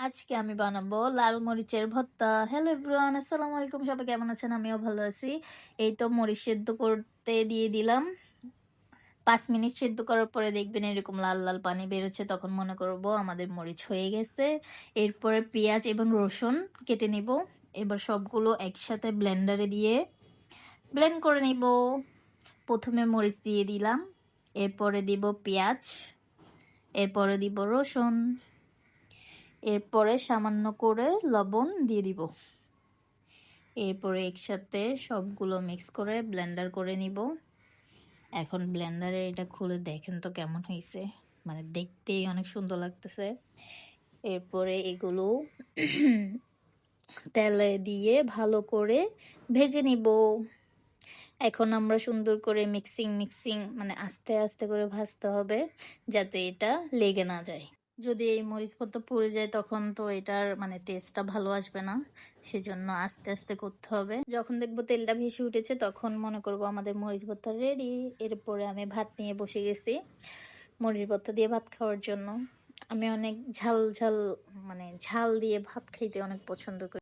আজকে আমি বানাবো লাল মরিচের ভর্তা। হ্যালো এভরিওয়ান, আসসালামু আলাইকুম। সবাই কেমন আছেন? আমিও ভালো আছি। এই তো মরিচ সেদ্ধ করতে দিয়ে দিলাম। 5 মিনিট সেদ্ধ করার পরে দেখবেন এরকম লাল লাল পানি বেরোচ্ছে, তখন মনে করবো আমাদের মরিচ হয়ে গেছে। এরপরে পেঁয়াজ এবং রসুন কেটে নিব। এবার সবগুলো একসাথে ব্লেন্ডারে দিয়ে ব্লেন্ড করে নিব। প্রথমে মরিচ দিয়ে দিলাম, এরপরে দিব পেঁয়াজ, এরপরে দিব রসুন, এরপরে সামান্য করে লবণ দিয়ে দিব। এরপরে একসাথে সবগুলো মিক্স করে ব্লেন্ডার করে নিব। এখন ব্লেন্ডারে এটা খুলে দেখেন তো কেমন হয়েছে, মানে দেখতেই অনেক সুন্দর লাগতেছে। এরপরে এগুলো তেলে দিয়ে ভালো করে ভেজে নিব। এখন আমরা সুন্দর করে মিক্সিং মানে আস্তে আস্তে করে ভাজতে হবে, যাতে এটা লেগে না যায়। যদি এই মরিচ ভর্তা পুড়ে যায় তখন তো এটার মানে টেস্টটা ভালো আসবে না, সেজন্য আস্তে আস্তে করতে হবে। যখন দেখবো তেলটা ভেসে উঠেছে তখন মনে করব আমাদের মরিচ ভর্তা রেডি। এরপরে আমি ভাত নিয়ে বসে গেছি মরিচ ভর্তা দিয়ে ভাত খাওয়ার জন্য। আমি অনেক ঝাল ঝাল মানে ঝাল দিয়ে ভাত খাইতে অনেক পছন্দ করি।